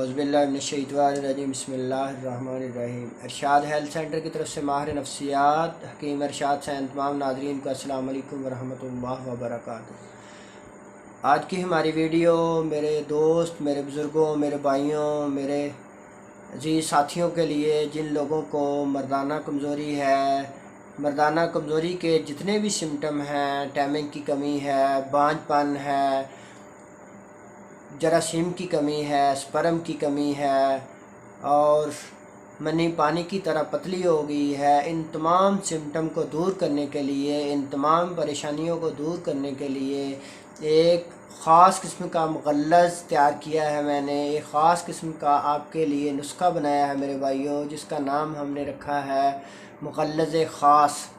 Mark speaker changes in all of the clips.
Speaker 1: औज़ुबिल्लाहिमिनश्शैतानिर्रजीम बिस्मिल्लाहिर्रहमानिर्रहीम। इरशाद health centre की तरफ से माहिर नफ्सियात हकीम इरशाद सैन तमाम नाज़रीन को अस्सलाम वालेकुम वरहमतुल्लाहि वबरकातुहू। आज की हमारी वीडियो मेरे दोस्त, मेरे बुज़ुर्गों, मेरे भाइयों, मेरे अजीज़ साथियों के लिए जिन लोगों को मर्दाना कमज़ोरी है, मर्दाना कमज़ोरी के जितने भी सिम्टम हैं, टाइमिंग की कमी है, बांझपन है, जरासीम की कमी है, स्पर्म की कमी है और मनी पानी की तरह पतली हो गई है, इन तमाम सिम्टम को दूर करने के लिए, इन तमाम परेशानियों को दूर करने के लिए एक ख़ास किस्म का मुग़ल्लज़ तैयार किया है मैंने। एक ख़ास किस्म का आपके लिए नुस्खा बनाया है मेरे भाइयों, जिसका नाम हमने रखा है मुग़ल्लज़ ख़ास।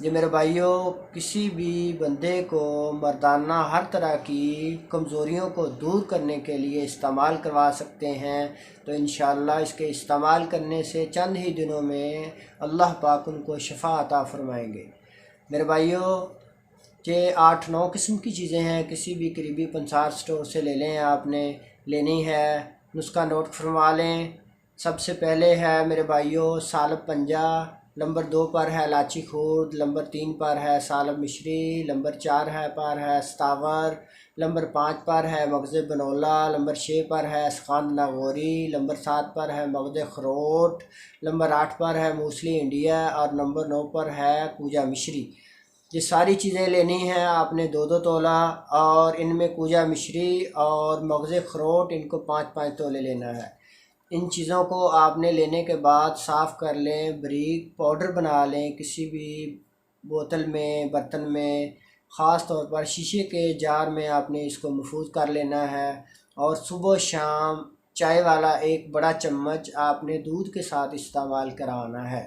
Speaker 1: ये मेरे भाइयों, किसी भी बंदे को मर्दाना हर तरह की कमज़ोरियों को दूर करने के लिए इस्तेमाल करवा सकते हैं। तो इंशाअल्लाह इसके इस्तेमाल करने से चंद ही दिनों में अल्लाह पाक उनको शफ़ा अता फ़रमाएंगे। मेरे भाइयों, ये 8-9 किस्म की चीज़ें हैं। किसी भी करीबी पंसार स्टोर से ले लें, आपने लेनी है, नुस्खा नोट फरमा लें। सबसे पहले है मेरे भाइयों सालब पंजा, नंबर 2 पर है इलाची खूद, नंबर 3 पर है सालब मिश्री, नंबर 4 पर है सतावर, नंबर 5 पर है मगज़ बनोला, नंबर 6 पर है सखांद नागौरी, नंबर 7 पर है मगज़ खरोट, नंबर 8 पर है मूसली इंडिया और नंबर 9 पर है कूजा मिश्री। ये सारी चीज़ें लेनी हैं आपने 2-2 तोला, और इनमें कूजा मिश्री और मगज़ खरोट इनको 5-5 तोले लेना है। इन चीज़ों को आपने लेने के बाद साफ़ कर लें, बारीक पाउडर बना लें किसी भी बोतल में, बर्तन में, ख़ास तौर पर शीशे के जार में आपने इसको महफूज कर लेना है। और सुबह शाम चाय वाला एक बड़ा चम्मच आपने दूध के साथ इस्तेमाल कराना है।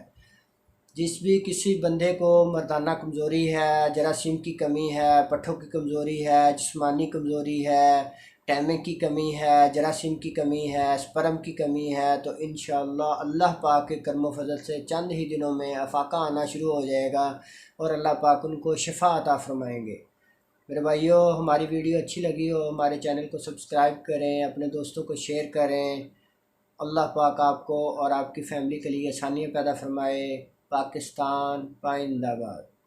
Speaker 1: जिस भी किसी बंदे को मर्दाना कमज़ोरी है, जरासीम की कमी है, पट्ठों की कमज़ोरी है, जिस्मानी कमज़ोरी है, टाइमिंग की कमी है, जरासीम की कमी है, स्पर्म की कमी है, तो इंशाअल्लाह अल्लाह पाक के करम फजल से चंद ही दिनों में अफाका आना शुरू हो जाएगा और अल्लाह पाक उनको शफ़ा अता फ़रमाएंगे। मेरे भाइयों, हमारी वीडियो अच्छी लगी हो हमारे चैनल को सब्सक्राइब करें, अपने दोस्तों को शेयर करें। अल्लाह पाक आपको और आपकी फ़ैमिली के लिए आसानियाँ पैदा फरमाए। पाकिस्तान पाइंदाबाद।